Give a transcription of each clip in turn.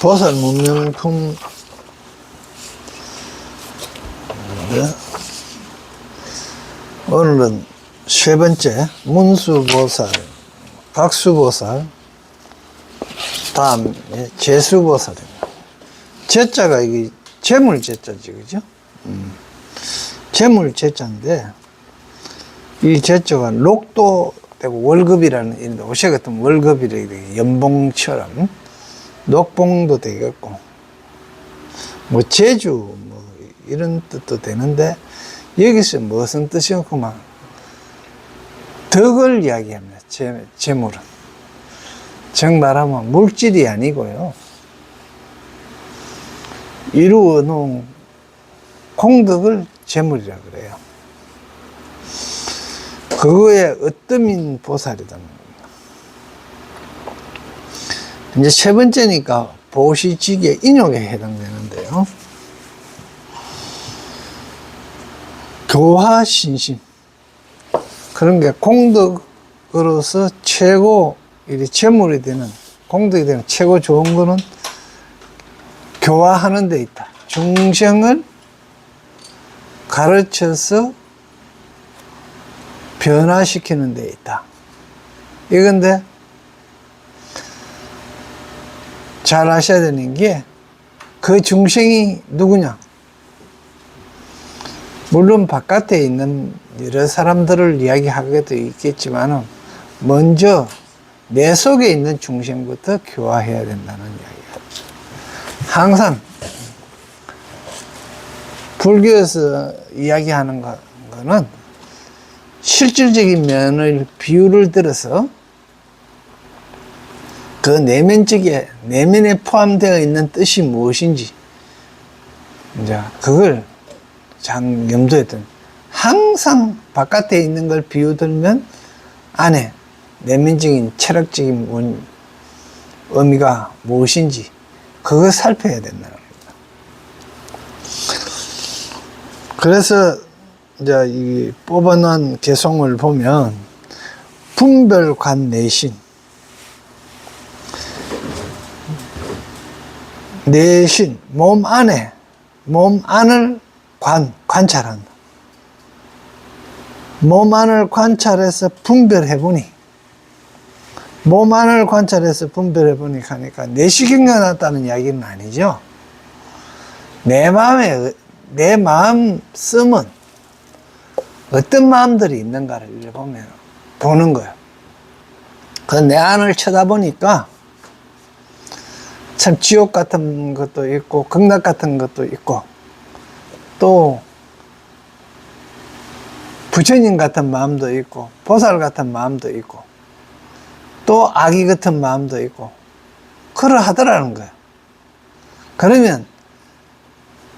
보살 문명품. 네. 오늘은 세 번째 문수보살, 각수보살, 다음 재수보살입니다. 제자가 이게 재물제자지, 그죠? 재물제자인데 이 제자가 록도 되고 월급이라는 의미인데, 옷에 같은 월급이라고 되게 연봉처럼 녹봉도 되겠고, 뭐 제주 뭐 이런 뜻도 되는데, 여기서 무슨 뜻이었구만, 덕을 이야기합니다. 재물은 정말하면 물질이 아니고요, 이루어 놓은 공덕을 재물이라 그래요. 그거에 으뜸인 보살이다. 이제 세 번째니까 보시직의 인욕에 해당되는데요. 교화신심. 그런 게 공덕으로서 최고, 재물이 되는, 공덕이 되는 최고 좋은 거는 교화하는 데 있다. 중생을 가르쳐서 변화시키는 데 있다. 이건데, 잘 아셔야 되는 게, 그 중생이 누구냐? 물론 바깥에 있는 여러 사람들을 이야기하게도 있겠지만, 먼저 내 속에 있는 중생부터 교화해야 된다는 이야기예요. 항상 불교에서 이야기하는 거는 실질적인 면을 비유를 들어서 그 내면에 포함되어 있는 뜻이 무엇인지, 이제 그걸 장 염두에 둔, 항상 바깥에 있는 걸 비유 들면 안에 내면적인 철학적인 의미가 무엇인지 그걸 살펴야 된다는 겁니다. 그래서 이제 이 뽑아놓은 개송을 보면 분별관 내신, 내신, 몸 안을 관찰한다. 몸 안을 관찰해서 분별해보니, 몸 안을 관찰해서 분별해보니 하니까 내시경가 났다는 이야기는 아니죠. 내 마음 쓰면 어떤 마음들이 있는가를 보는 거예요. 그 내 안을 쳐다보니까 참 지옥 같은 것도 있고, 극락 같은 것도 있고, 또 부처님 같은 마음도 있고, 보살 같은 마음도 있고, 또 아기 같은 마음도 있고, 그러하더라는 거예요. 그러면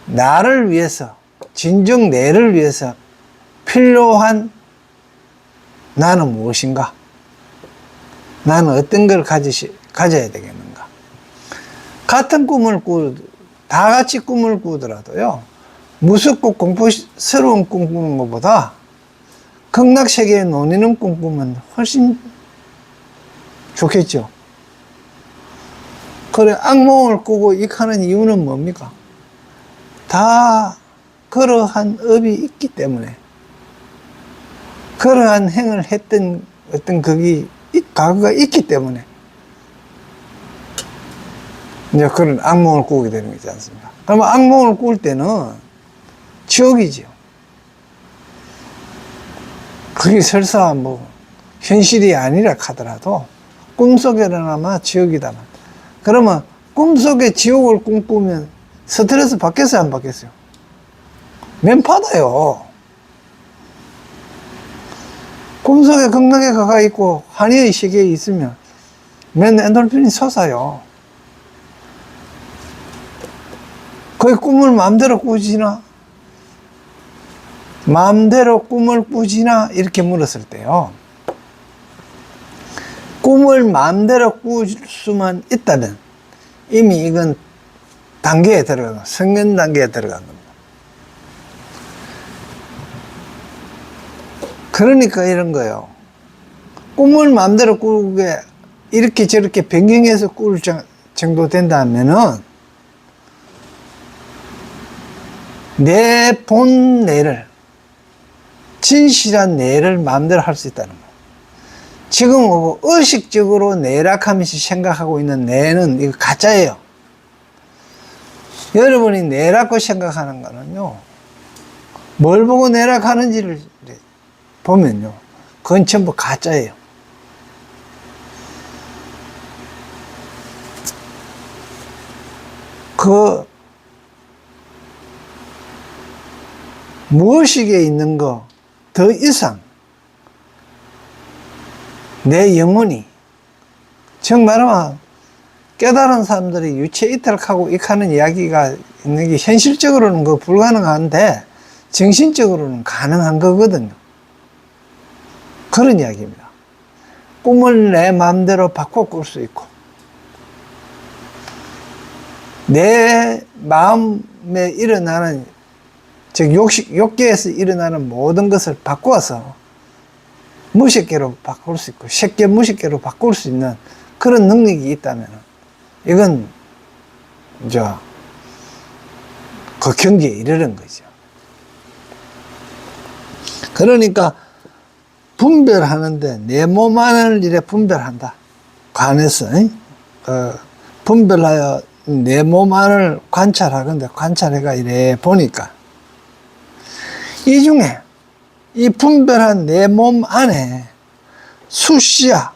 나를 위해서, 진정 내를 위해서 필요한 나는 무엇인가? 나는 어떤 걸 가져야 되겠는가? 같은 꿈을 다 같이 꿈을 꾸더라도요, 무섭고 공포스러운 꿈 꾸는 것보다 극락세계에 논의는 꿈 꾸면 훨씬 좋겠죠. 그래, 악몽을 꾸고 익하는 이유는 뭡니까? 다 그러한 업이 있기 때문에, 그러한 행을 했던 어떤 과거가 있기 때문에 이제 그런 악몽을 꾸게 되는 거지 않습니까? 그러면 악몽을 꿀 때는 지옥이죠. 그게 설사 뭐 현실이 아니라 하더라도 꿈속에나마 지옥이다만, 그러면 꿈속에 지옥을 꿈꾸면 스트레스 받겠어요, 안 받겠어요? 맨 받아요. 꿈속에 극락에 가가 있고 환희의 세계에 있으면 맨 엔돌핀이 솟아요. 거기 꿈을 마음대로 꾸지나? 마음대로 꿈을 꾸지나? 이렇게 물었을 때요, 꿈을 마음대로 꿀 수만 있다면 이미 이건 단계에 들어간, 성견 단계에 들어간 겁니다. 그러니까 이런 거예요. 꿈을 마음대로 꾸게 이렇게 저렇게 변경해서 꿀 정도 된다면은 내 본뇌를, 진실한 뇌를 마음대로 할 수 있다는 거예요. 지금 의식적으로 내락하면서 생각하고 있는 뇌는 이거 가짜예요. 여러분이 내라고 생각하는 거는요, 뭘 보고 내락하는지를 보면요, 그건 전부 가짜예요. 그 무의식에 있는 거 더 이상 내 영혼이, 정말로 깨달은 사람들이 유체 이탈하고 익하는 이야기가 있는 게 현실적으로는 그 불가능한데 정신적으로는 가능한 거거든요. 그런 이야기입니다. 꿈을 내 마음대로 바꿔 꿀 수 있고, 내 마음에 일어나는, 즉 욕계에서 일어나는 모든 것을 바꾸어서 무식계로 바꿀 수 있고, 색계 무식계로 바꿀 수 있는 그런 능력이 있다면 이건 그 경지에 이르는 거죠. 그러니까 분별하는데 내 몸 안을 이래 분별한다. 관해서 분별하여 내 몸 안을 관찰하건대 관찰해가 이래 보니까 이 중에 이 분별한 내 몸 안에 수시야,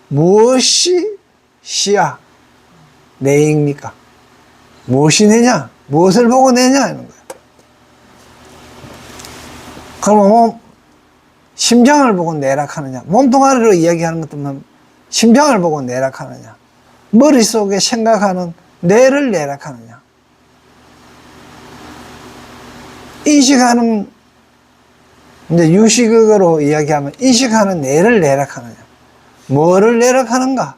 무엇이 시야 내입니까? 무엇이 내냐? 무엇을 보고 내냐? 하는 거예요. 그럼 심장을 보고 내락하느냐? 몸뚱아리로 이야기하는 것들만 심장을 보고 내락하느냐? 머릿속에 생각하는 뇌를 내락하느냐? 인식하는, 이제 유식으로 이야기하면 인식하는 뇌를 내락하느냐? 뭐를 내락하는가?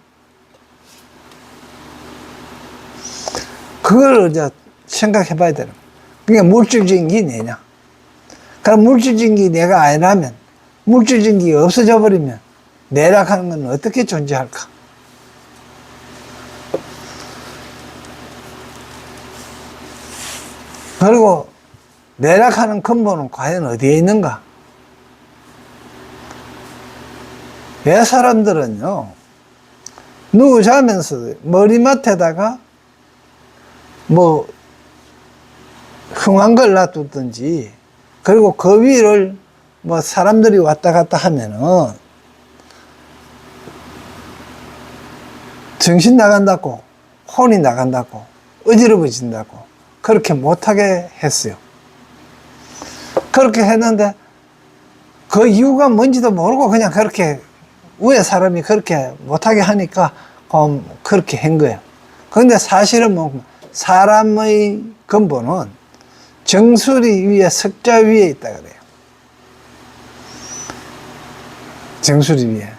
그걸 이제 생각해 봐야 되는 거예요. 그러니까 물질적인 게 뇌냐? 그럼 물질적인 게 내가 아니라면, 물질적인 게 없어져 버리면 내락하는 건 어떻게 존재할까? 그리고 내락하는 근본은 과연 어디에 있는가? 왜 사람들은요, 누워 자면서 머리맡에다가 뭐 흉한 걸 놔두든지, 그리고 그 위를 뭐 사람들이 왔다 갔다 하면은 정신 나간다고, 혼이 나간다고, 어지러워진다고 그렇게 못하게 했어요. 그렇게 했는데 그 이유가 뭔지도 모르고 그냥 그렇게 위에 사람이 그렇게 못하게 하니까 그렇게 한 거예요. 그런데 사실은 뭐 사람의 근본은 정수리 위에, 석자 위에 있다 그래요. 정수리 위에.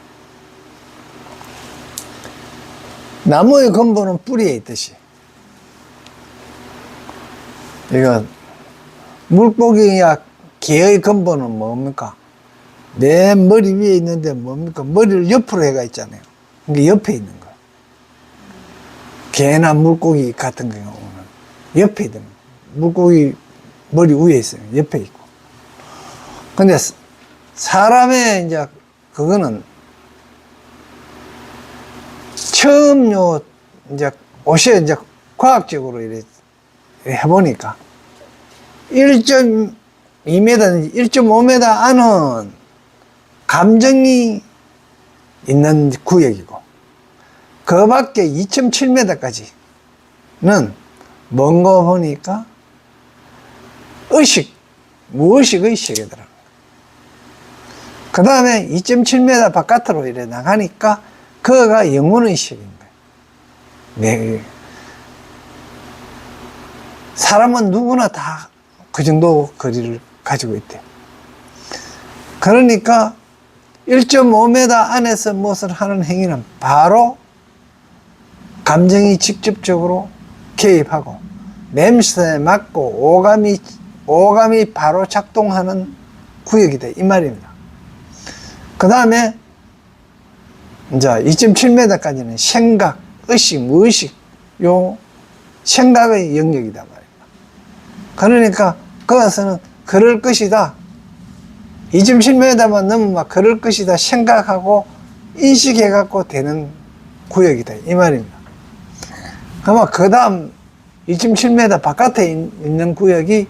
나무의 근본은 뿌리에 있듯이, 이거 물고기야 개의 근본은 뭡니까? 내 머리 위에 있는데 뭡니까? 머리를 옆으로 해가 있잖아요. 이게 옆에 있는 거예요. 개나 물고기 같은 경우는 옆에 있는 거예요. 물고기 머리 위에 있어요. 옆에 있고. 근데 사람의 이제 그거는 처음 이제 옷에 이제 과학적으로 이래 해보니까 1.2m, 1.5m 안은 감정이 있는 구역이고, 그 밖에 2.7m까지는 뭔가 보니까 무의식의 세계더라고요. 그 다음에 2.7m 바깥으로 이래 나가니까 그거가 영혼의 세계인 거예요. 네. 사람은 누구나 다 그 정도 거리를 가지고 있대요. 그러니까 1.5m 안에서 무엇을 하는 행위는 바로 감정이 직접적으로 개입하고 냄새에 맡고 오감이 바로 작동하는 구역이다 이 말입니다. 그 다음에 이제 2.7m까지는 생각, 의식, 무의식 요 생각의 영역이다 말입니다. 그러니까 거기서는 그럴 것이다. 2.7m만 넘으면 그럴 것이다 생각하고 인식해갖고 되는 구역이다 이 말입니다. 아마 그 다음 2.7m 바깥에 있는 구역이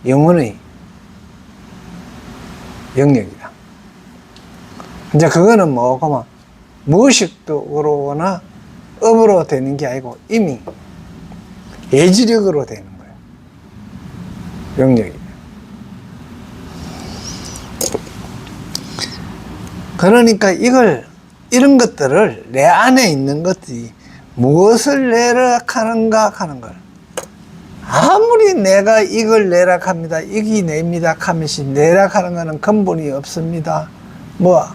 영혼의 영역이다. 이제 그거는 뭐고 무의식적으로나 업으로 되는 게 아니고 이미 예지력으로 되는 거예요. 영역이. 그러니까 이런 것들을 내 안에 있는 것들이 무엇을 내락하는가 하는 걸 아무리 내가 이걸 내락합니다. 이기 냅니다. 하면서 내락하는 거는 근본이 없습니다. 뭐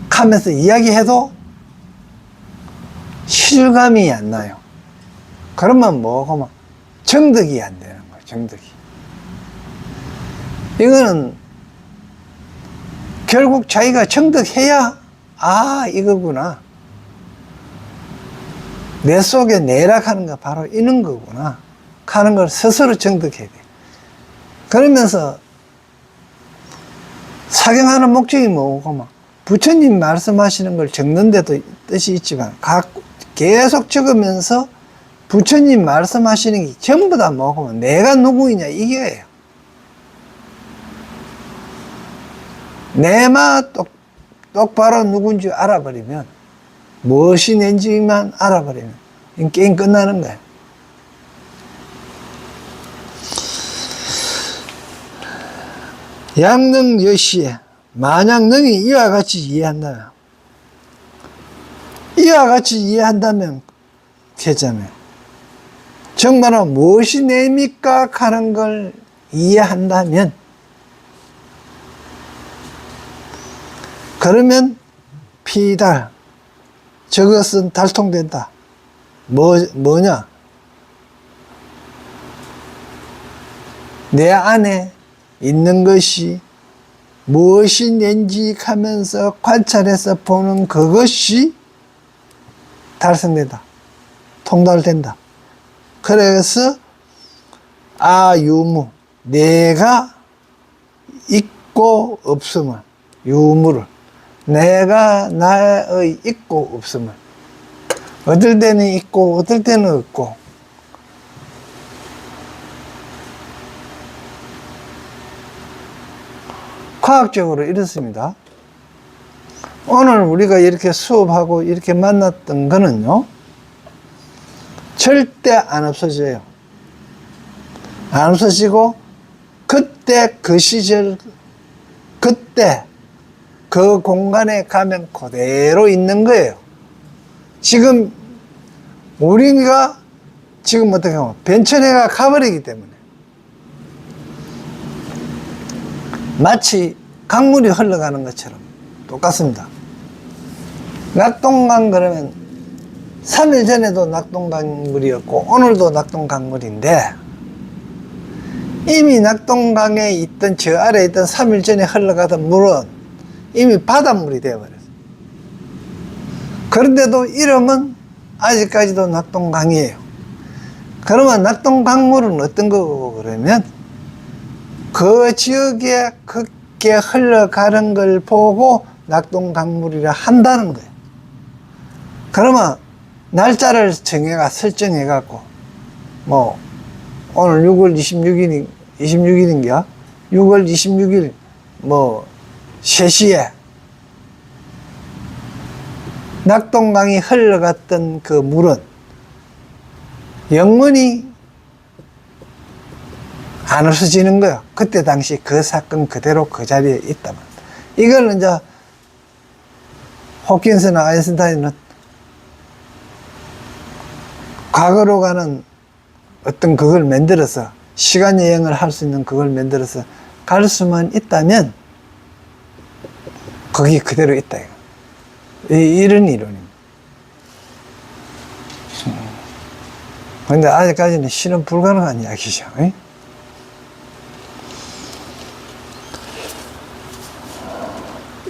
하면서 이야기해도 실감이 안 나요. 그러면 뭐고 정득이 안 되는 거예요. 정득이. 이거는 결국 자기가 정득해야 이거구나. 내 속에 내락하는 거 바로 이런 거구나 하는 걸 스스로 정득해야 돼. 그러면서 사경하는 목적이 뭐고 부처님 말씀하시는 걸 적는 데도 뜻이 있지만 계속 적으면서 부처님 말씀하시는 게 전부 다 뭐고 내가 누구이냐 이게예요. 내마 똑바로 누군지 알아버리면 무엇이 낸지만 알아버리면 게임 끝나는 거예요. 양능 여시에 만약 능이 이와 같이 이해한다면 되잖아요. 정말로 무엇이 냅니까 하는 걸 이해한다면 그러면 피달 저것은 달통된다. 뭐냐? 내 안에 있는 것이 무엇이 낸지 하면서 관찰해서 보는 그것이 달성된다. 통달된다. 그래서 유무 내가 있고 없음을 유무를 내가 나의 있고 없음을 어떨 때는 있고 어떨 때는 없고 과학적으로 이렇습니다. 오늘 우리가 이렇게 수업하고 이렇게 만났던 거는요 절대 안 없어져요. 안 없어지고 그때 그 시절 그때 그 공간에 가면 그대로 있는 거예요. 지금 우리가 지금 어떻게 하면 변천해가 가버리기 때문에 마치 강물이 흘러가는 것처럼 똑같습니다. 낙동강 그러면 3일 전에도 낙동강물이었고 오늘도 낙동강물인데 이미 낙동강에 있던 저 아래에 있던 3일 전에 흘러가던 물은 이미 바닷물이 되어버렸어요. 그런데도 이름은 아직까지도 낙동강이에요. 그러면 낙동강물은 어떤 거고 그러면 그 지역에 그렇게 흘러가는 걸 보고 낙동강물이라 한다는 거예요. 그러면 날짜를 설정해갖고 뭐 오늘 6월 26일인가? 6월 26일 뭐 3시에 낙동강이 흘러갔던 그 물은 영원히 안 없어지는 거예요. 그때 당시 그 사건 그대로 그 자리에 있다면. 이걸 이제 호킨스나 아인슈타인은 과거로 가는 어떤 그걸 만들어서 시간 여행을 할 수 있는 그걸 만들어서 갈 수만 있다면 거기 그대로 있다. 이런 이론입니다. 그런데 아직까지는 실현 불가능한 이야기죠.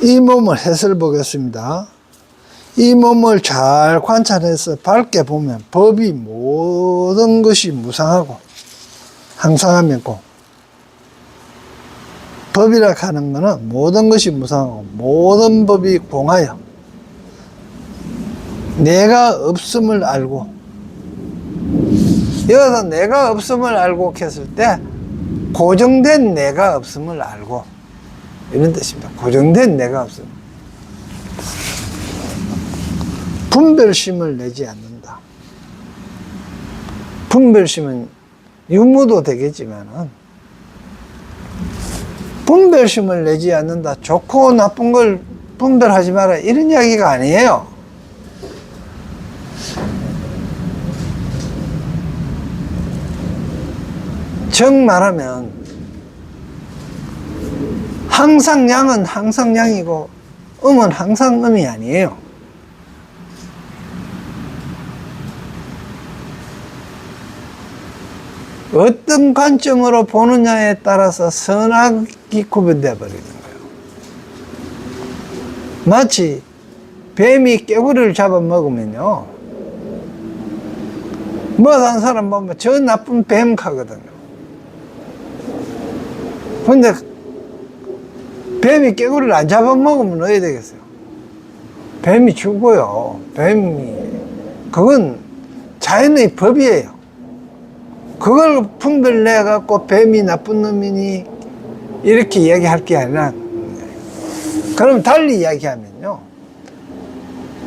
이 몸을 해설 보겠습니다. 이 몸을 잘 관찰해서 밝게 보면 법이 모든 것이 무상하고 항상하면고, 법이라 하는 것은 모든 것이 무상하고 모든 법이 공하여 내가 없음을 알고, 여기서 내가 없음을 알고 했을 때 고정된 내가 없음을 알고, 이런 뜻입니다. 고정된 내가 없음. 분별심을 내지 않는다. 분별심은 유무도 되겠지만은, 분별심을 내지 않는다. 좋고 나쁜 걸 분별하지 마라. 이런 이야기가 아니에요. 정 말하면, 항상 양은 항상 양이고, 음은 항상 음이 아니에요. 어떤 관점으로 보느냐에 따라서 선악이 구분되어 버리는 거예요. 마치 뱀이 깨구리를 잡아먹으면요, 뭐한 사람 보면 저 나쁜 뱀 하거든요. 근데 뱀이 깨구리를 안 잡아먹으면 어떻게 되겠어요? 뱀이 죽어요. 그건 자연의 법이에요. 그걸 분별내갖고 뱀이 나쁜 놈이니 이렇게 이야기할 게 아니라, 그럼 달리 이야기하면요,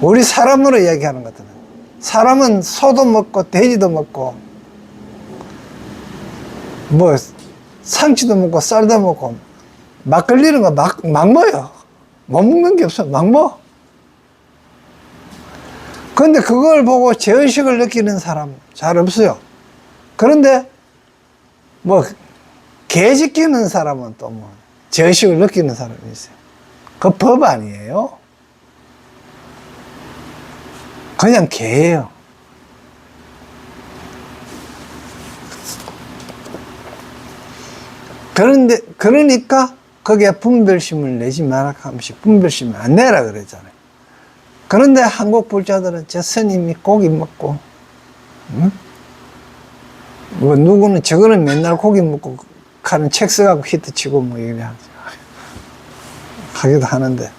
우리 사람으로 이야기하는 것들은, 사람은 소도 먹고 돼지도 먹고 뭐 상치도 먹고 쌀도 먹고 막걸리 이런 거 막 먹어요. 못 먹는 게 없어. 막 먹어. 그런데 그걸 보고 죄의식을 느끼는 사람 잘 없어요. 그런데 뭐 개 지키는 사람은 또 뭐 죄의식을 느끼는 사람이 있어요. 그 법 아니에요. 그냥 개예요. 그러니까 거기에 분별심을 내지 마라 하면서 분별심을 안 내라 그러잖아요. 그런데 한국 불자들은 저 스님이 고기 먹고, 뭐 누구는 저거는 맨날 고기 먹고 가는 책 써갖고 히트 치고 뭐 이래 하기도 하는데,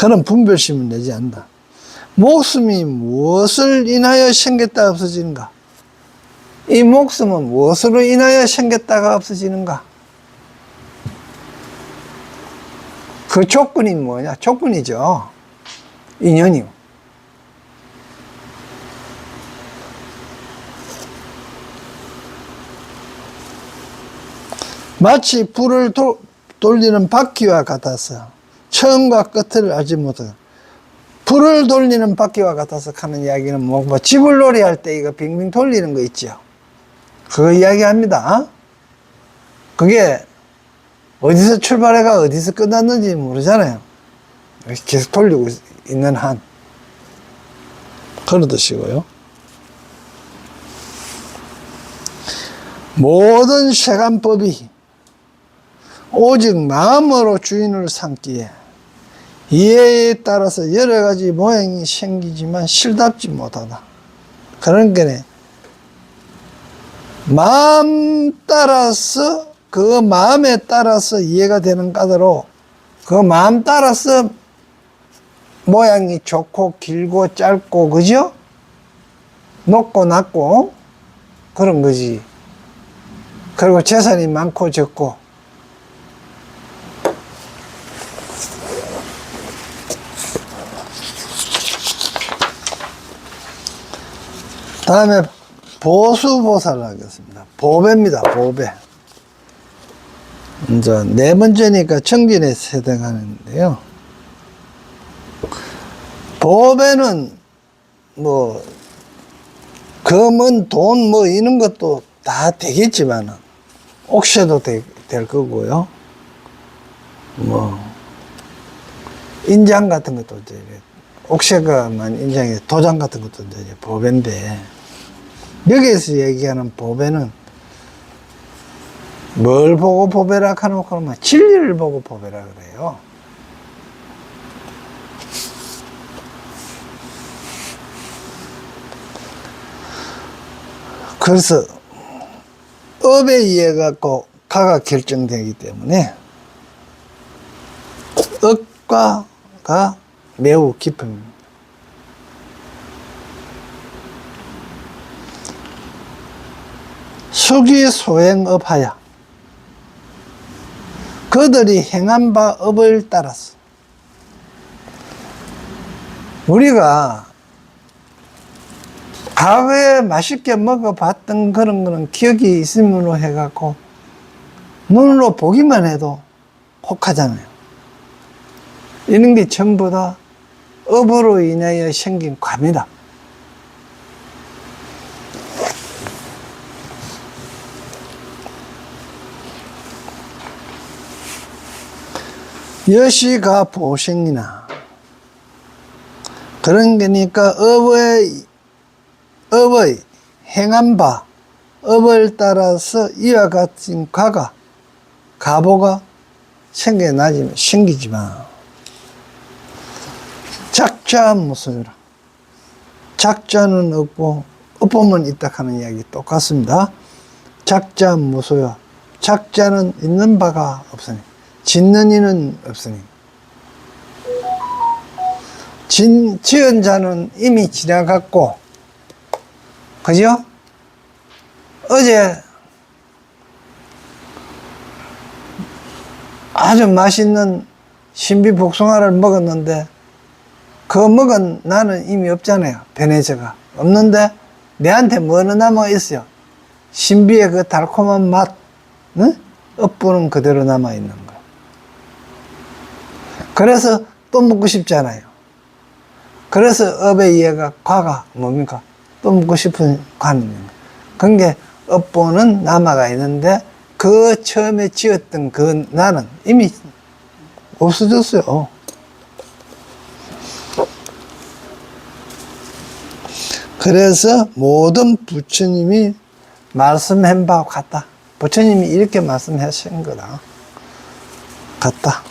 그런 분별심을 내지 않는다. 목숨이 무엇을 인하여 생겼다 없어지는가? 이 목숨은 무엇으로 인하여 생겼다가 없어지는가? 그 조건이 뭐냐? 조건이죠. 인연이요. 마치 불을 돌리는 바퀴와 같아서 처음과 끝을 알지 못하고, 불을 돌리는 바퀴와 같아서 하는 이야기는 뭐 지불놀이 할 때 이거 빙빙 돌리는 거 있죠. 그거 이야기합니다. 그게 어디서 출발해가 어디서 끝났는지 모르잖아요. 계속 돌리고 있는 한. 그런 뜻이고요. 모든 세간법이 오직 마음으로 주인을 삼기에 이해에 따라서 여러 가지 모양이 생기지만 실답지 못하다. 그런 게네. 마음 따라서, 그 마음에 따라서 이해가 되는 까다로 그 마음 따라서 모양이 좋고 길고 짧고, 그죠? 높고 낮고 그런 거지. 그리고 재산이 많고 적고. 다음에 보수보살을 하겠습니다. 보배입니다. 보배. 이제 네 번째니까 청진에 해당하는데요. 보배는 뭐 금은 돈 뭐 이런 것도 다 되겠지만 옥새도 될 거고요. 뭐 인장 같은 것도 이제 옥새가만 인장에 도장 같은 것도 이제 보배인데, 여기에서 얘기하는 보배는 뭘 보고 보배라 하는 거면 진리를 보고 보배라 그래요. 그래서 업에 의해 갖고 가가 결정되기 때문에 업과가 매우 깊습니다. 수기소행업하여 그들이 행한 바 업을 따라서 우리가 과거에 맛있게 먹어봤던 그런 거는 기억이 있음으로 해갖고 눈으로 보기만 해도 혹하잖아요. 이런 게 전부 다 업으로 인하여 생긴 과입니다. 여시가 보생이나 그런 거니까 업의 행한 바 업을 따라서 이와 같은 가보가 생기지만 작자 무소유라. 작자는 없고 업보면 있다 하는 이야기 똑같습니다. 작자 무소유. 작자는 있는 바가 없으니 짓는 이는 없으니 지은 자는 이미 지나갔고, 그죠? 어제 아주 맛있는 신비 복숭아를 먹었는데 그 먹은 나는 이미 없잖아요. 베네저가 없는데 내한테 뭐는 남아 있어요? 신비의 그 달콤한 맛, 응? 업보는 그대로 남아 있는 거예요. 그래서 또 먹고 싶잖아요. 그래서 업에 의해가 과가 뭡니까? 또 먹고 싶은 관입니다. 그게 업보는 남아가 있는데 그 처음에 지었던 그 나는 이미 없어졌어요. 그래서 모든 부처님이 말씀한 바와 같다. 부처님이 이렇게 말씀하신 거다. 같다.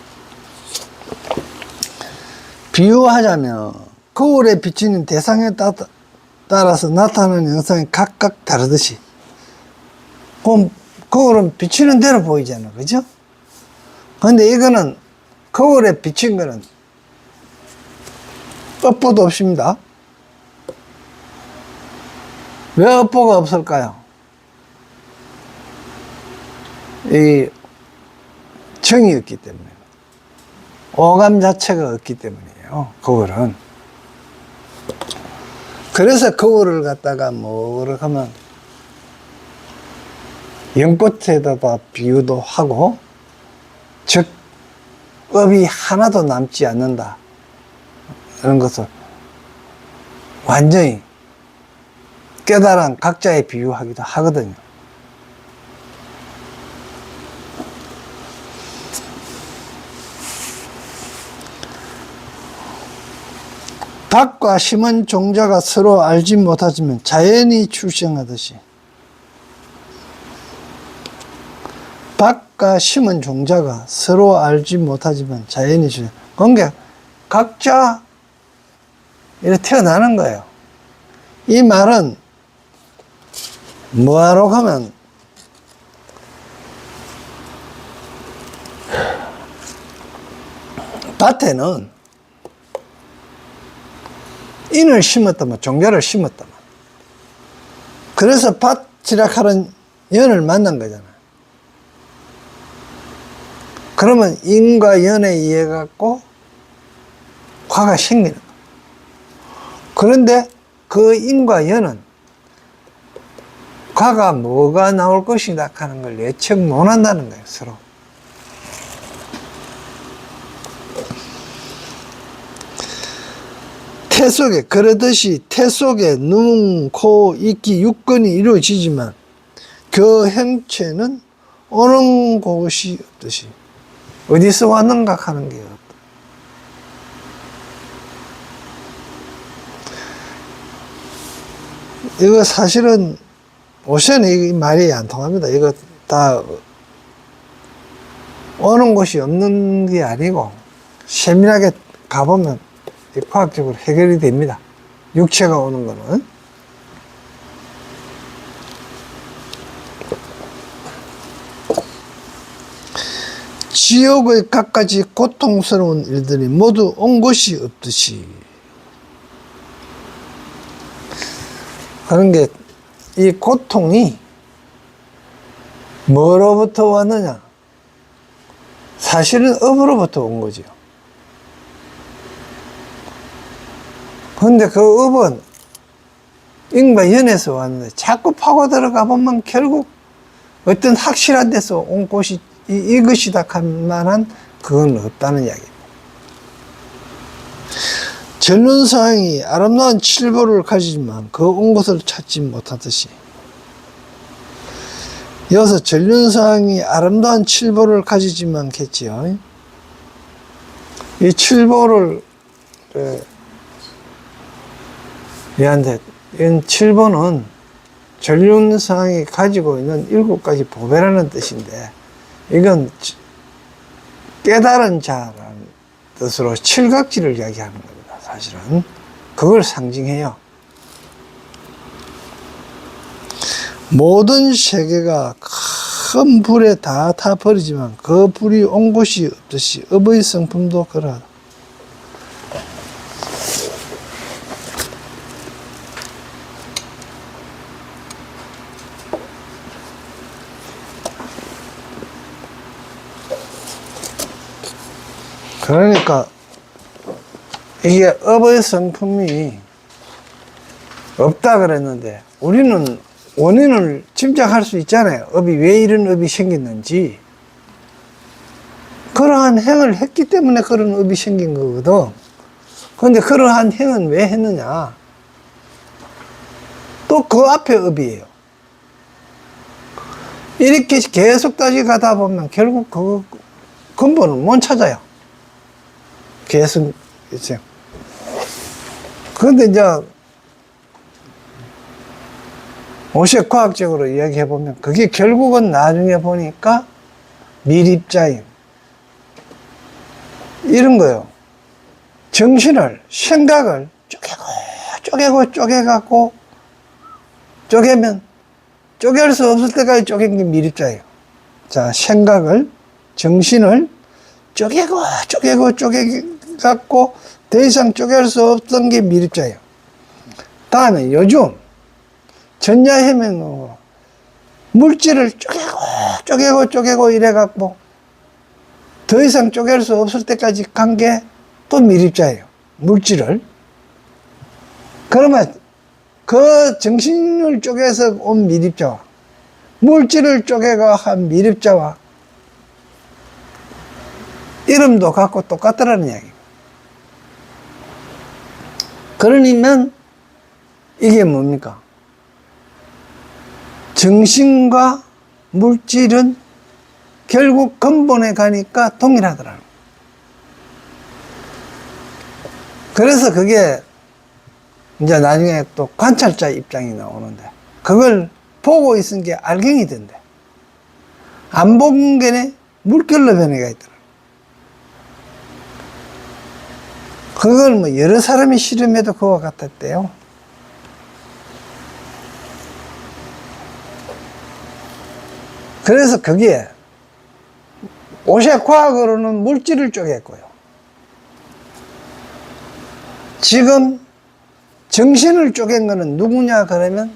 비유하자면 거울에 비치는 대상에 따라서 나타나는 영상이 각각 다르듯이, 그럼 거울은 비치는 대로 보이잖아, 그죠? 근데 이거는 거울에 비친 거는 업보도 없습니다. 왜 업보가 없을까요? 이 정이 없기 때문에, 오감 자체가 없기 때문이에요, 거울은. 그래서 거울을 갖다가 뭐라 하면 연꽃에다가 비유도 하고, 즉 업이 하나도 남지 않는다, 이런 것을 완전히 깨달은 각자에 비유하기도 하거든요. 밭과 심은 종자가 서로 알지 못하지만 자연이 출생하듯이, 밭과 심은 종자가 서로 알지 못하지만 자연이 출생. 그러니까 각자 이렇게 태어나는 거예요. 이 말은 뭐하러 하면 밭에는 인을 심었다면, 종자를 심었다면, 그래서 밭이라 하는 연을 만난 거잖아요. 그러면 인과 연에 의해 갖고 화가 생기는 거예요. 그런데 그 인과 연은 과가 뭐가 나올 것이다 하는 걸 예측 못 한다는 거예요, 서로. 태 속에, 그러듯이 태 속에 눈, 코, 이끼, 육근이 이루어지지만 그 형체는 오는 곳이 없듯이 어디서 왔는가 하는 게 없다. 이거 사실은 오션이 이 말이 안 통합니다. 이거 다 오는 곳이 없는 게 아니고 세밀하게 가보면 과학적으로 해결이 됩니다. 육체가 오는 거는. 지옥의 갖가지 고통스러운 일들이 모두 온 곳이 없듯이. 그런 게, 이 고통이 뭐로부터 왔느냐? 사실은 업으로부터 온 거지요. 근데 그 업은 인과연에서 왔는데 자꾸 파고 들어가 보면 결국 어떤 확실한 데서 온 곳이 이것이다 할 만한 그건 없다는 이야기입니다. 전륜사항이 아름다운 칠보를 가지지만 그 온 곳을 찾지 못하듯이, 여기서 전륜사항이 아름다운 칠보를 가지지만 겠지요. 이 칠보를 얘한테, 이 칠보는 전륜사항이 가지고 있는 7가지 보배라는 뜻인데, 이건 깨달은 자라는 뜻으로 칠각지를 이야기하는 겁니다. 사실은 그걸 상징해요. 모든 세계가 큰 불에 다 타버리지만 그 불이 온 곳이 없듯이 업의 성품도 그러하다. 그러니까 이게 업의 성품이 없다 그랬는데, 우리는 원인을 짐작할 수 있잖아요. 업이 왜 이런 업이 생겼는지. 그러한 행을 했기 때문에 그런 업이 생긴 거거든. 그런데 그러한 행은 왜 했느냐? 또 그 앞에 업이에요. 이렇게 계속 따지가다 보면 결국 그 근본을 못 찾아요. 계속 이제. 그런데 이제 오색 과학적으로 이야기해 보면 그게 결국은 나중에 보니까 미립자임, 이런 거요. 정신을, 생각을 쪼개갖고 쪼개면 쪼갤 수 없을 때까지 쪼갠 게 미립자예요. 자, 생각을, 정신을 쪼개갖고 더 이상 쪼갤 수 없던 게 미립자예요. 다음에 요즘 전야해명으로 물질을 쪼개고 이래갖고 더 이상 쪼갤 수 없을 때까지 간 게 또 미립자예요. 물질을. 그러면 그 정신을 쪼개서 온 미립자와 물질을 쪼개가 한 미립자와 이름도 같고 똑같더라는 이야기예요. 그러니면 이게 뭡니까? 정신과 물질은 결국 근본에 가니까 동일하더라고요. 그래서 그게 이제 나중에 또 관찰자 입장이 나오는데, 그걸 보고 있은 게 알갱이 된대. 안 본 게 물결로 변해가 있더라고요. 그걸 뭐 여러 사람이 실험해도 그와 같았대요. 그래서 그게 오색 과학으로는 물질을 쪼갰고요. 지금 정신을 쪼갠 거는 누구냐 그러면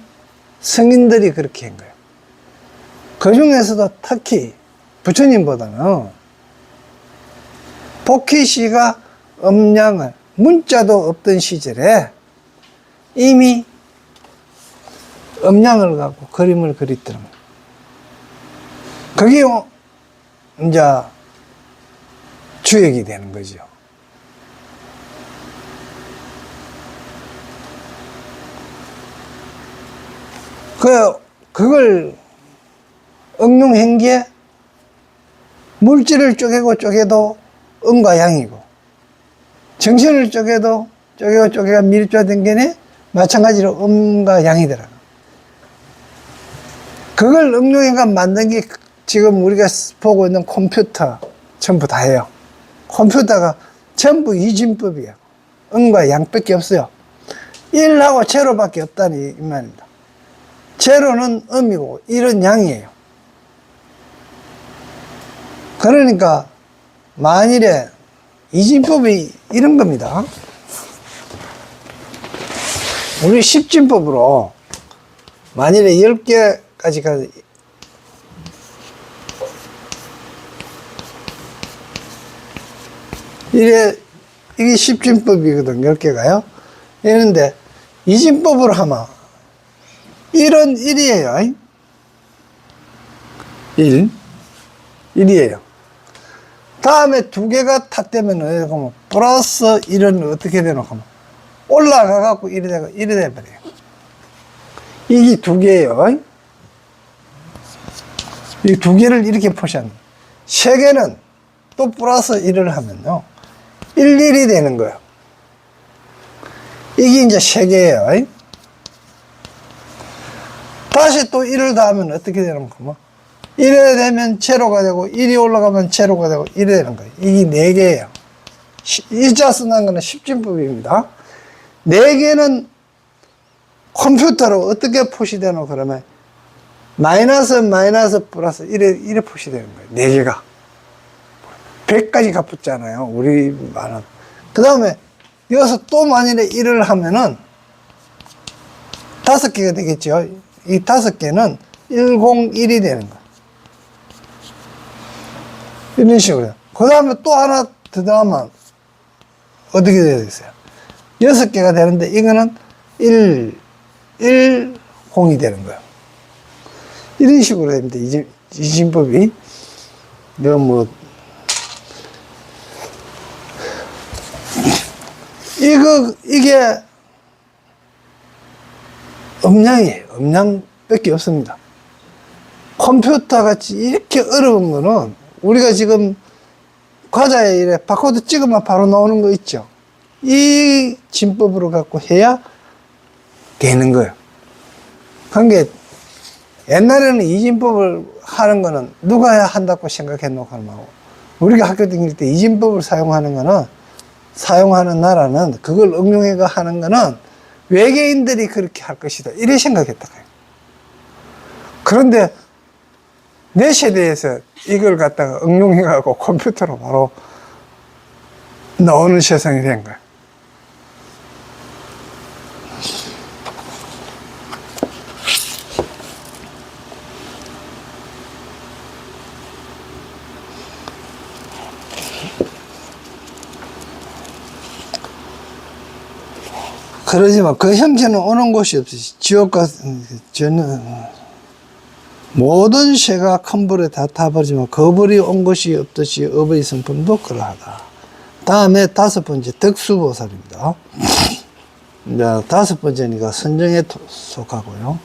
성인들이 그렇게 한 거예요. 그 중에서도 특히 부처님보다는 복희씨가 음양을, 문자도 없던 시절에 이미 음양을 갖고 그림을 그렸더라고요. 그게 이제 주역이 되는 거죠. 그걸 응용한 게 물질을 쪼개도 음과 양이고, 정신을 쪼개도 쪼개가 밀입자된 게 마찬가지로 음과 양이더라. 그걸 응용해가 만든 게 지금 우리가 보고 있는 컴퓨터 전부 다예요. 컴퓨터가 전부 이진법이에요. 음과 양밖에 없어요. 1하고 제로밖에 없다니 이 말입니다. 제로는 음이고 1은 양이에요. 그러니까 만일에 이진법이 이런 겁니다. 우리 십진법으로 만일에 10개까지 가 이게 십진법이거든, 10개가요. 이런데 이진법으로 하면 1은 1이에요. 1이에요. 다음에 2개가 탁되면 플러스 1은 어떻게 되노? 하면 올라가갖고 1이 되고 1이 돼버려요. 이게 2개예요. 이 2개를 이렇게 포시합니다. 3개는 또 플러스 1을 하면요, 1, 1이 되는 거예요. 이게 이제 3개예요. 다시 또 1을 더하면 어떻게 되는 거면 1이 되면 제로가 되고 1이 올라가면 제로가 되고 1이 되는 거예요. 이게 4개예요. 이자 쓴다는 거는 십진법입니다. 4개는 컴퓨터로 어떻게 표시되노? 그러면 마이너스 마이너스 플러스 이래 표시되는 거예요. 4개가 100까지 갚았잖아요, 우리 말은. 그 다음에 여기서 또 만일에 1을 하면은 5개가 되겠죠. 이 5개는 101이 되는 거예요. 이런 식으로. 그 다음에 또 하나 더 더하면 어떻게 되겠어요? 6개가 되는데 이거는 1, 1, 0이 되는 거예요. 이런 식으로 됩니다. 이진법이. 이게 음량이에요. 음량밖에 없습니다. 컴퓨터 같이 이렇게 어려운 거는 우리가 지금 과자에 이래 바코드 찍으면 바로 나오는 거 있죠. 이 진법으로 갖고 해야 되는 거예요. 그게 옛날에는 이 진법을 하는 거는 누가 한다고 생각했노? 하면 우리가 학교 다닐 때 이 진법을 사용하는 나라는, 그걸 응용해 하는 거는 외계인들이 그렇게 할 것이다, 이래 생각했다. 그런데 내 세대에서 이걸 갖다가 응용해 가고 컴퓨터로 바로 나오는 세상이 된 거야. 그러지만 그 형체는 오는 곳이 없이 지옥과 저는 모든 새가 큰 불에 다 타버리지만 그 불이 온 것이 없듯이 업의 성품도 그러하다. 다음에 5번째 덕수보살입니다. 이제 5번째니까 선정에 속하고요.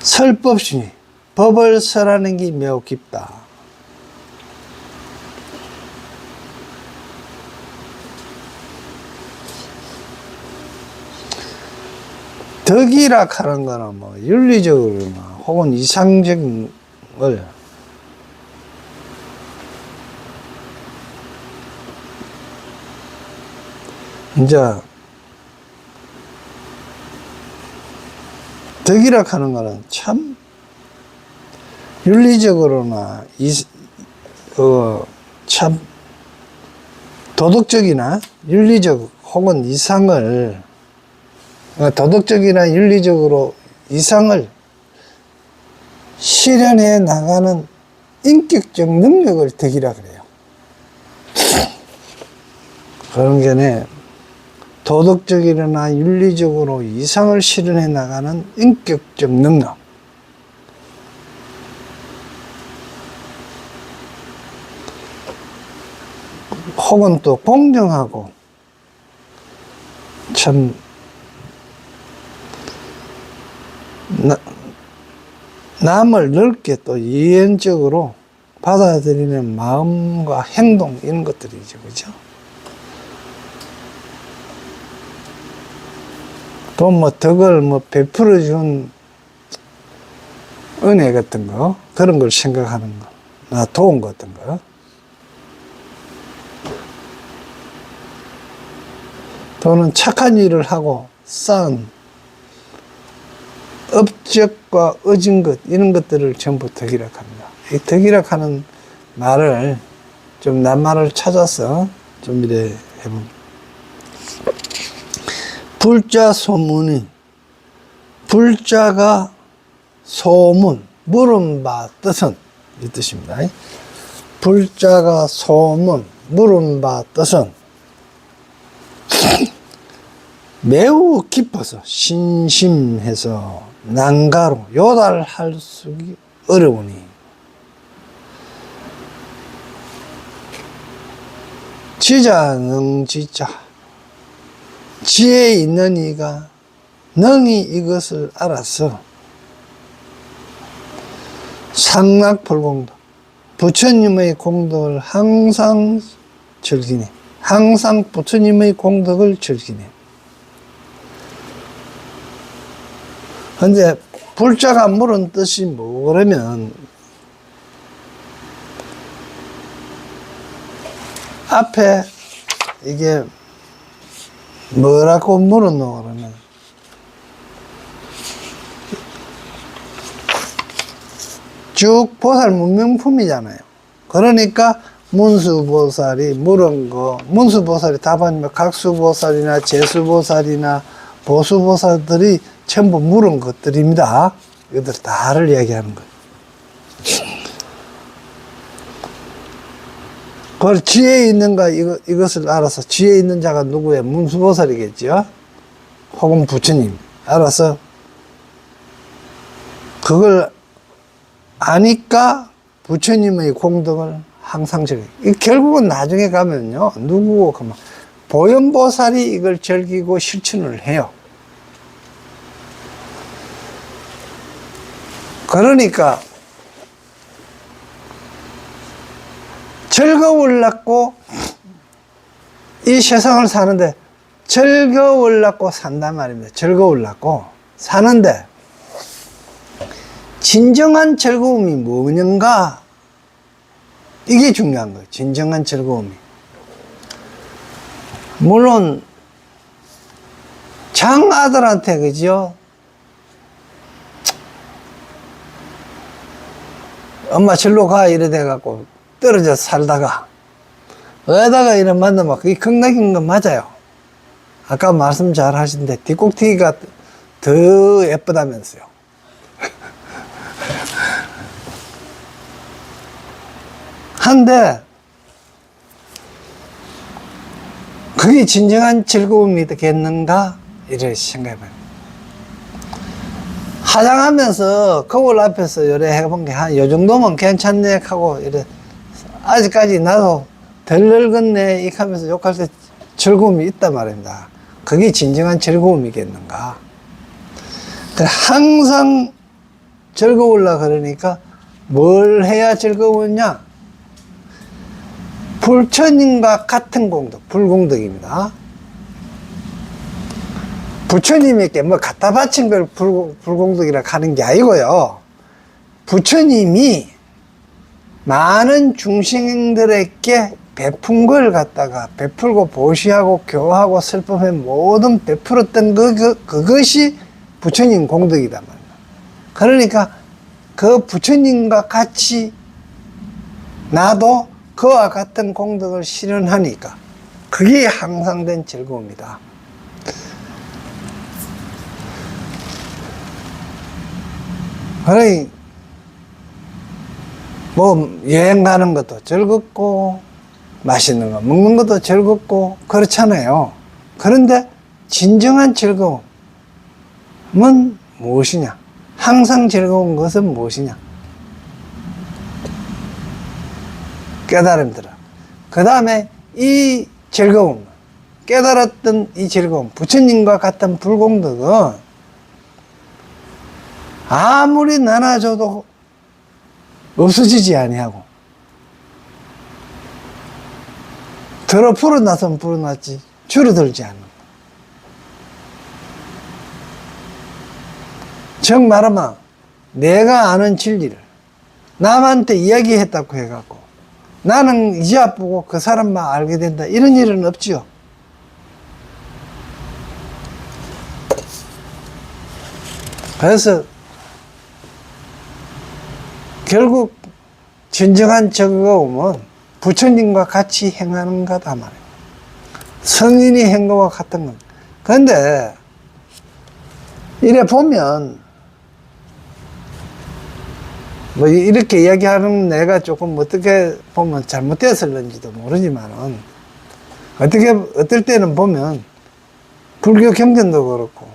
설법신이 법을 설하는 게 매우 깊다. 덕이라 하는 거는 뭐 윤리적으로나 혹은 이상적인 걸 이제 덕이라 하는 거는 참 윤리적으로나 참 도덕적이나 윤리적 혹은 이상을, 도덕적이나 윤리적으로 이상을 실현해 나가는 인격적 능력을 덕이라 그래요. 그런 게네, 도덕적이나 윤리적으로 이상을 실현해 나가는 인격적 능력. 혹은 또 공정하고 참 남을 넓게 또 이해적으로 받아들이는 마음과 행동, 이런 것들이죠. 그죠? 또 뭐 덕을 베풀어 준 은혜 같은 거, 그런 걸 생각하는 거, 나 도움 같은 거. 또는 착한 일을 하고 쌓은 업적과 얻은 것, 이런 것들을 전부 덕이라 합니다. 이 덕이라 하는 말을 좀 낱말을 찾아서 좀 이래 해봅니다. 불자 소문이, 불자가 소문, 물은 바 뜻은 이 뜻입니다. 불자가 소문, 물은 바 뜻은 매우 깊어서 신심해서 난가로 요달할 수기 어려우니 지자능지자, 지혜 있는 이가 능히 이것을 알아서 상락불공덕, 부처님의 공덕을 항상 즐기네. 항상 부처님의 공덕을 즐기네. 근데 불자가 물은 뜻이 뭐냐면 앞에 이게 뭐라고 물었노 그러면 쭉 보살 문명품이잖아요. 그러니까 문수보살이 물은 거, 문수보살이 답하면 각수보살이나 제수보살이나 보수보살들이 전부 물은 것들입니다. 이것들 다를 이야기하는 거예요. 그걸 지혜 있는가 이것을 알아서 지혜 있는 자가 누구예요? 문수보살이겠죠. 혹은 부처님. 알아서 그걸 아니까 부처님의 공덕을 항상 즐겨. 결국은 나중에 가면요, 누구고 그만 보현보살이 이걸 즐기고 실천을 해요. 그러니까 즐거울라고 이 세상을 사는데 즐거울라고 산단 말입니다. 즐거울라고 사는데 진정한 즐거움이 뭐는가? 이게 중요한 거예요. 진정한 즐거움이. 물론 장아들한테 그죠? 엄마 절로 가 이래 돼갖고 떨어져 살다가 어디다가 이런 만나면 그게 극락인 건 맞아요. 아까 말씀 잘 하신데 뒷꼭튀기가 더 예쁘다면서요. 한데 그게 진정한 즐거움이 되겠는가? 이렇게 생각해봐요. 화장하면서 거울 앞에서 요래 해본 게 한 요 정도면 괜찮네 하고 이래 아직까지 나도 덜 늙었네 이 하면서 욕할 때 즐거움이 있단 말입니다. 그게 진정한 즐거움이겠는가? 항상 즐거우려 그러니까 뭘 해야 즐거우냐? 부처님과 같은 공덕, 불공덕입니다. 부처님에게 뭐 갖다 바친 걸 불공덕이라 하는 게 아니고요. 부처님이 많은 중생들에게 베푼 걸 갖다가 베풀고 보시하고 교하고 슬픔에 모든 베풀었던 그것이 부처님 공덕이단 말이에요. 그러니까 그 부처님과 같이 나도 그와 같은 공덕을 실현하니까 그게 항상된 즐거움이다. 그러니 뭐 여행 가는 것도 즐겁고 맛있는 거 먹는 것도 즐겁고 그렇잖아요. 그런데 진정한 즐거움은 무엇이냐? 항상 즐거운 것은 무엇이냐? 깨달음들아. 그 다음에 이 즐거움, 깨달았던 이 즐거움, 부처님과 같은 불공덕은 아무리 나눠줘도 없어지지 아니하고 들어 불어나서는 불어났지 줄어들지 않는다. 즉 말하면 내가 아는 진리를 남한테 이야기했다고 해갖고 나는 이제 아프고 그 사람만 알게 된다 이런 일은 없지요. 그래서 결국 진정한 즐거움은 부처님과 같이 행하는 거다 말이에요. 성인이 한 거와 같은 겁니다. 그런데 이래 보면 뭐 이렇게 이야기하는 내가 조금 어떻게 보면 잘못되었을는지도 모르지만은 어떨 때는 보면 불교 경전도 그렇고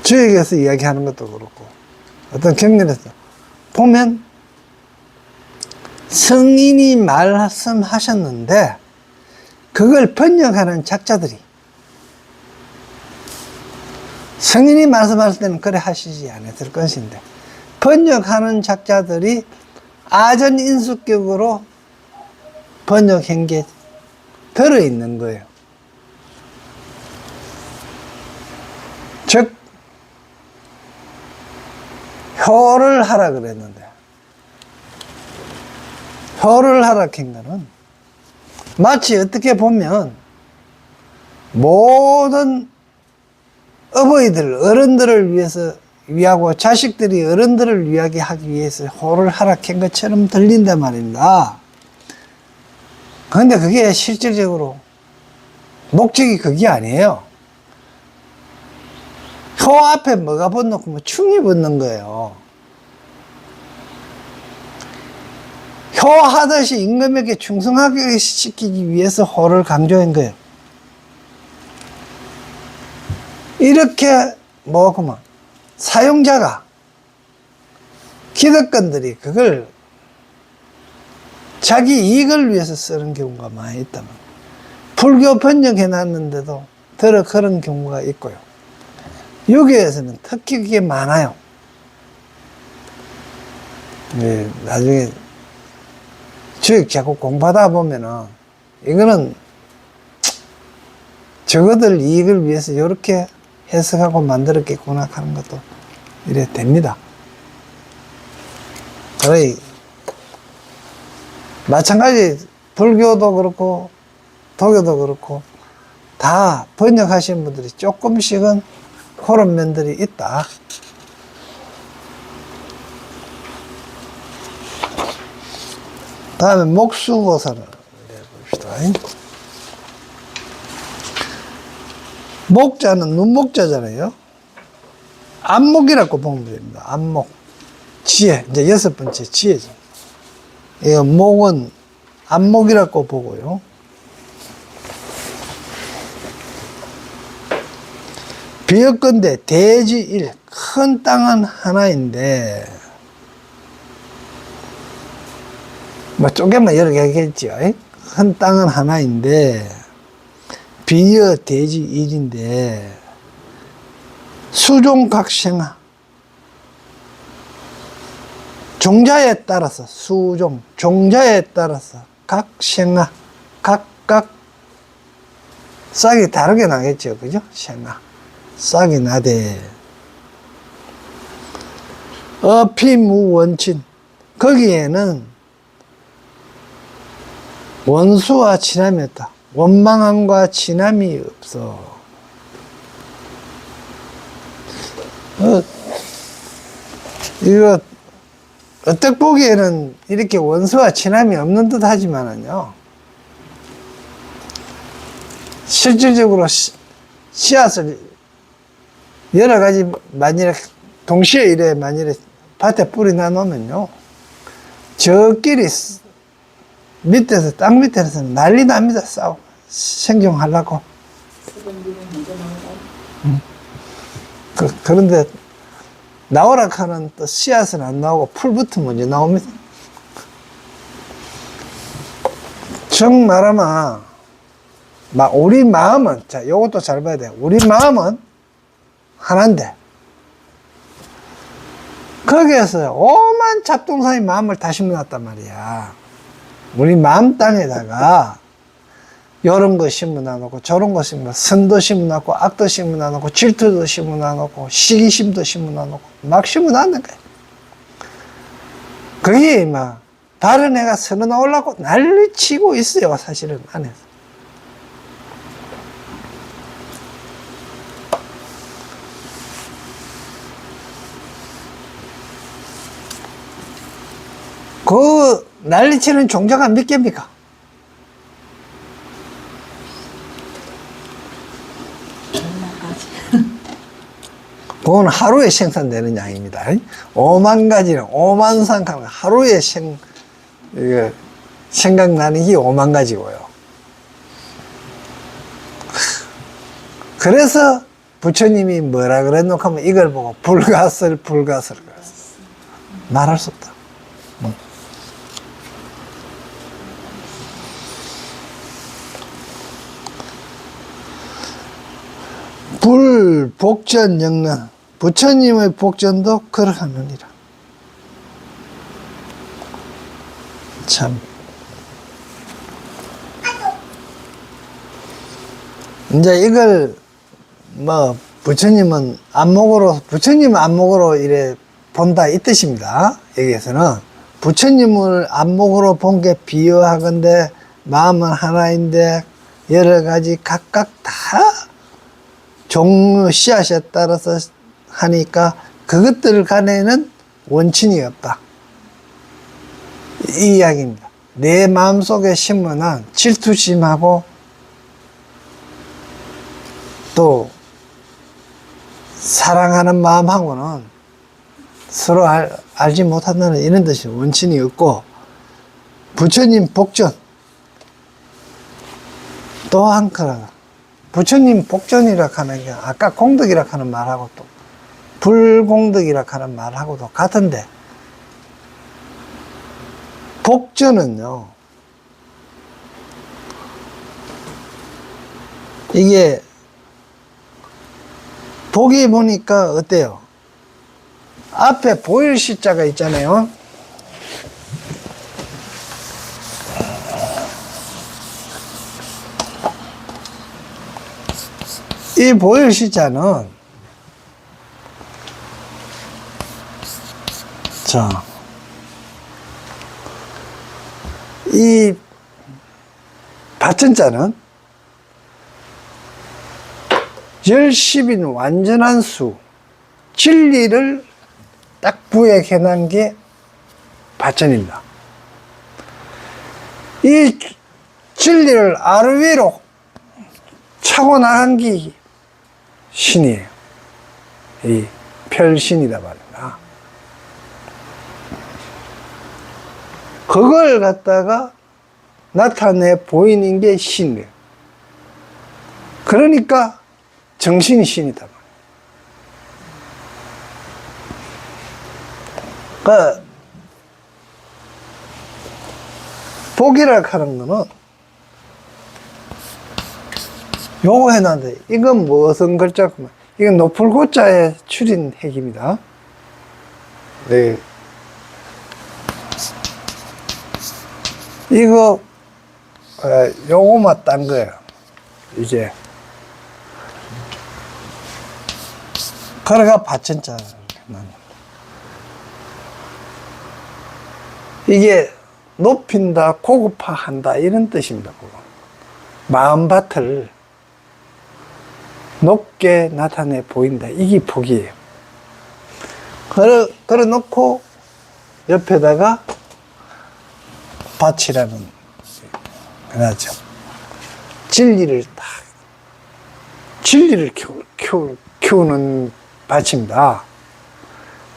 주역에서 이야기하는 것도 그렇고 어떤 경전에서 보면 성인이 말씀하셨는데 그걸 번역하는 작자들이 성인이 말씀할 때는 그래 하시지 않았을 것인데 번역하는 작자들이 아전인수격으로 번역한 게 들어있는 거예요. 즉 효를 하라 그랬는데 효를 하라 한 거는 마치 어떻게 보면 모든 어버이들, 어른들을 위해서 위하고 자식들이 어른들을 위하게 하기 위해서 호를 하락한 것처럼 들린단 말입니다. 그런데 그게 실질적으로 목적이 그게 아니에요. 호 앞에 뭐가 붙놓고 뭐 충이 붙는 거예요. 효 하듯이 임금에게 충성하게 시키기 위해서 호를 강조한 거예요. 이렇게 그러면 사용자가 기득권들이 그걸 자기 이익을 위해서 쓰는 경우가 많이 있다면 불교 번역해 놨는데도 더러 그런 경우가 있고요. 유교에서는 특히 그게 많아요. 네, 나중에 주역 자꾸 공부하다 보면은 이거는 저거들 이익을 위해서 이렇게 해석하고 만들었겠구나 하는 것도 이래 됩니다. 거의 마찬가지 불교도 그렇고 도교도 그렇고 다 번역하신 분들이 조금씩은 그런 면들이 있다. 다음에 목수고사를 봅시다. 목자는 눈목자잖아요. 안목이라고 보면 됩니다. 안목. 지혜. 이제 6번째 지혜죠. 이 목은 안목이라고 보고요. 비역건대 대지일. 큰 땅은 하나인데, 뭐 쪼개면 여러 개 하겠죠. 큰 땅은 하나인데, 비여 대지 일인데 수종각생하 종자에 따라서 종자에 따라서 각생하 각각 싹이 다르게 나겠죠. 그죠? 생하 싹이 나되 어피무원친 거기에는 원수와 친함이 없다. 원망함과 친함이 없어. 이거 어떻게 보기에는 이렇게 원수와 친함이 없는 듯 하지만은요, 실질적으로 씨앗을 여러 가지 만일에 동시에 이래 만일에 밭에 뿌리 놔놓으면요, 저끼리 밑에서 땅 밑에서는 난리 납니다. 싸우고 생존하려고. 그런데 나오라 하는 또 씨앗은 안 나오고 풀부터 먼저 나옵니다. 정 말하면 우리 마음은, 자, 요것도 잘 봐야 돼요. 우리 마음은 하나인데 거기에서 오만 잡동사의 마음을 다 심어놨단 말이야. 우리 마음 땅에다가 요런 거 심어놔놓고 저런 거 심어놔놓고 선도 심어놔놓고 악도 심어놔놓고 질투도 심어놔놓고 시기심도 심어놔놓고 막 심어놨는 거야. 그게 막 다른 애가 서로 나오려고 난리치고 있어요. 사실은 안에서. 그 난리치는 종자가 몇 개입니까? 그건 하루에 생산되는 양입니다. 5만 가지는 5만 상칸 하루에 생각나는 게 5만 가지고요. 그래서 부처님이 뭐라 그랬노 하면 이걸 보고 불가설 그랬어. 말할 수 없다. 불복전 영능, 부처님의 복전도 그러하느니라. 참. 이제 이걸 뭐 부처님은 안목으로 이래 본다 이 뜻입니다. 여기에서는 부처님을 안목으로 본 게 비유하건대 마음은 하나인데 여러 가지 각각 다 종류 씨앗에 따라서 하니까 그것들 간에는 원천이 없다. 이 이야기입니다. 내 마음속에 심어난 질투심하고 또 사랑하는 마음하고는 서로 알지 못한다는 이런 뜻이 원천이 없고, 부처님 복전 또한 그러다. 부처님 복전이라 하는 게 아까 공덕이라 하는 말하고 또 불공덕이라 하는 말하고도 같은데, 복전은요, 이게 보기 보니까 어때요? 앞에 보일 시자가 있잖아요. 이 보일 시자는 자, 이 받침자는 열십인 완전한 수, 진리를 딱 부여해 놓은 게 받침입니다. 이 진리를 아래 위로 차고 나간 게 신이에요. 이 별신이다 말입니다. 그걸 갖다가 나타내 보이는 게 신이에요. 그러니까 정신이 신이다. 그 복이라 하는 거는 요거 해놨는데, 이건 무슨 글자구만. 이건 높을 고자의 추린 핵입니다. 네. 이거 요거만 딴 거예요. 이제 그래가 받침자. 이게 높인다, 고급화한다 이런 뜻입니다. 마음밭을 높게 나타내 보인다. 이게 복이에요. 그래 놓고 옆에다가 밭이라는 그나죠. 진리를 키우는 밭입니다.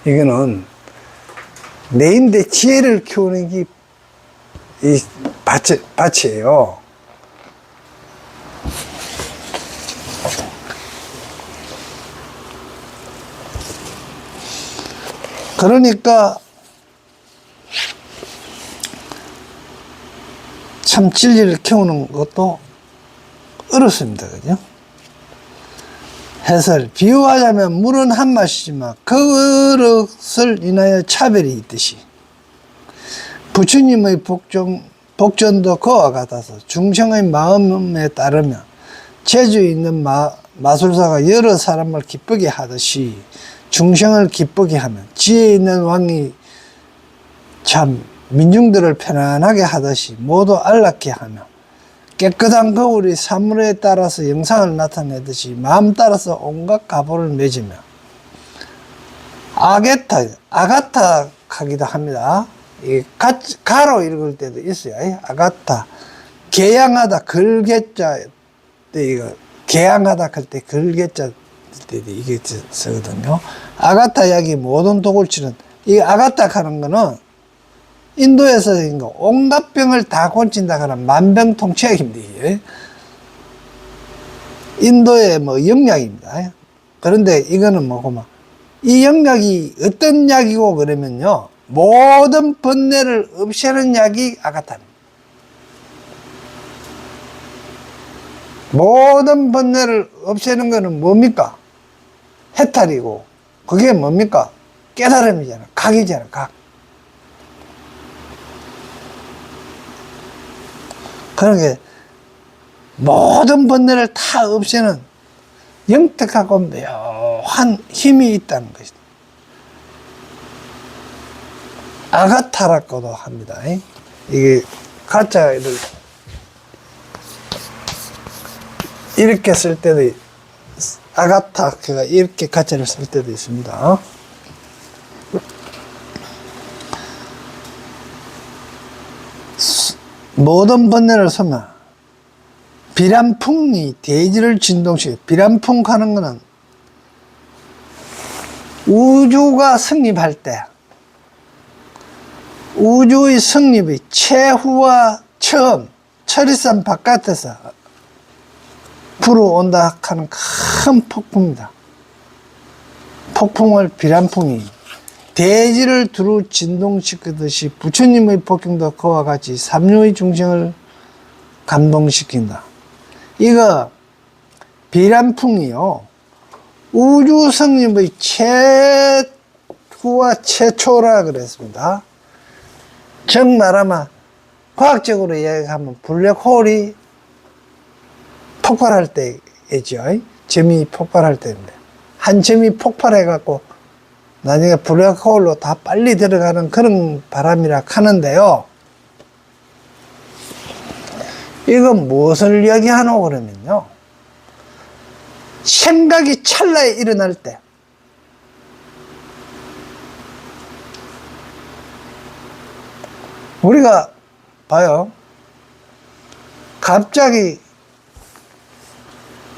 이거는 내인데 지혜를 키우는 게 이 밭이에요. 그러니까 참 진리를 키우는 것도 어렵습니다. 그죠? 해설, 비유하자면 물은 한 맛이지만 그 그릇을 인하여 차별이 있듯이 부처님의 복전도 그와 같아서 중생의 마음에 따르면 재주 있는 마술사가 여러 사람을 기쁘게 하듯이 중생을 기쁘게 하면 지혜 있는 왕이 참 민중들을 편안하게 하듯이 모두 안락해 하며 깨끗한 거울이 사물에 따라서 영상을 나타내듯이 마음 따라서 온갖 가보를 맺으며 아가타 하기도 합니다. 이 가로 읽을 때도 있어요. 아가타. 개양하다, 글개자, 이거, 개양하다 할 때 글개자 때도 이게 쓰거든요. 아가타 약이 모든 독을 치는, 이 아가타 하는 거는 인도에서 온갖 병을 다 고친다 하는 만병통치약입니다. 이게. 인도의 뭐 영약입니다. 그런데 이거는 뭐고, 이 영약이 어떤 약이고 그러면요, 모든 번뇌를 없애는 약이 아가타입니다. 모든 번뇌를 없애는 거는 뭡니까? 해탈이고, 그게 뭡니까? 깨달음이잖아. 각이잖아, 각. 그러게, 모든 번뇌를 다 없애는 영특하고 묘한 힘이 있다는 것이다. 아가타라고도 합니다. 이게 가짜를 이렇게 쓸 때도, 아가타, 이렇게 가짜를 쓸 때도 있습니다. 모든 번뇌를 쓰면 비람풍이 대지를 진동시켜. 비람풍 하는 거는 우주가 성립할 때, 우주의 성립이 최후와 처음, 철이산 바깥에서 불어온다 하는 큰 폭풍입니다. 폭풍을 비람풍이 대지를 두루 진동시키듯이 부처님의 법경도 그와 같이 삼류의 중생을 감동시킨다. 이거 비람풍이요, 우주 성립의 최후와 최초라 그랬습니다. 즉 말하면 과학적으로 이야기하면 블랙홀이 폭발할 때이죠. 점이 폭발할 때인데, 한 점이 폭발해 갖고 나중에 블랙홀로 다 빨리 들어가는 그런 바람이라 하는데요. 이건 무엇을 이야기하노 그러면요, 생각이 찰나에 일어날 때, 우리가 봐요. 갑자기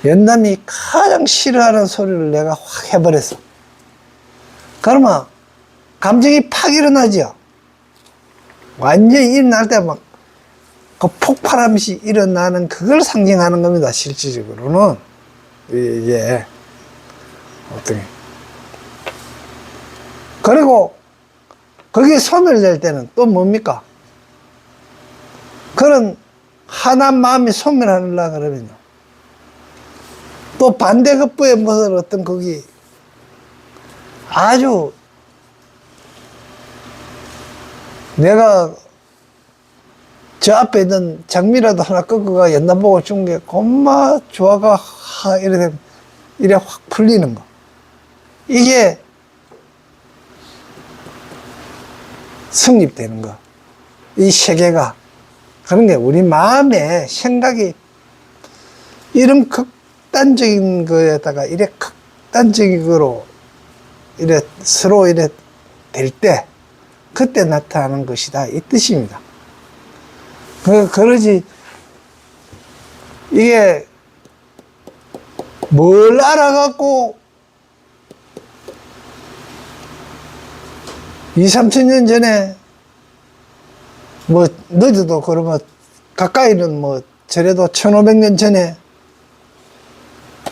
연남이 가장 싫어하는 소리를 내가 확 해버렸어. 그러면 감정이 팍 일어나죠. 완전히 일어날 때 막 그 폭발함이 일어나는 그걸 상징하는 겁니다. 실질적으로는 이게 어떻게. 그리고 거기에 소멸될 때는 또 뭡니까? 그런 하나 마음이 소멸하려고 그러면요, 또 반대급부의 무슨 어떤 거기 아주 내가 저 앞에 있는 장미라도 하나 꺾어가 연남 보고 준 게 겁마 좋아가 이래 확 풀리는 거. 이게 성립되는 거. 이 세계가. 그런 게 우리 마음에 생각이 이런 극단적인 거에다가 이래 극단적으로 이래 서로 이래 될 때, 그때 나타나는 것이다. 이 뜻입니다. 그러지, 이게 뭘 알아갖고 2,000~3,000년 전에 뭐 늦어도 그러면 가까이는 뭐 저래도 1,500년 전에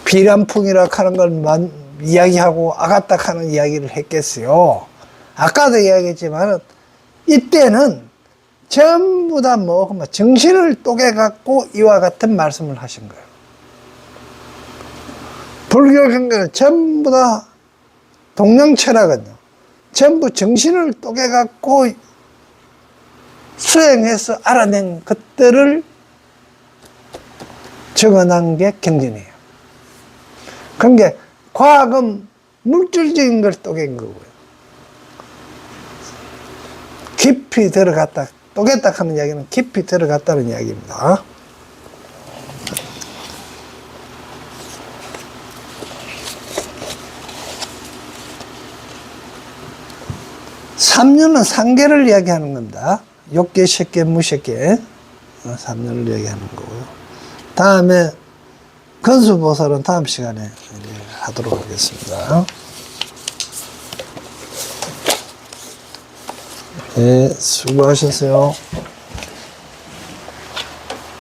비람풍이라 하는 걸 이야기하고 아가타 하는 이야기를 했겠어요. 아까도 이야기했지만 이때는 전부 다 뭐 정신을 쪼개갖고 이와 같은 말씀을 하신 거예요. 불교 경계는 전부 다 동양철학은요, 전부 정신을 쪼개갖고 수행해서 알아낸 것들을 적어놓은 게 경전이에요. 그러니까 과학은 물질적인 걸 쪼갠 거고요, 깊이 들어갔다, 쪼갰다 하는 이야기는 깊이 들어갔다는 이야기입니다. 삼류는 상계를 이야기하는 겁니다. 욕계, 색계, 무색계. 삼류를 이야기하는 거고요. 다음에 건수보살은 다음 시간에 하도록 하겠습니다. 네, 수고하셨어요.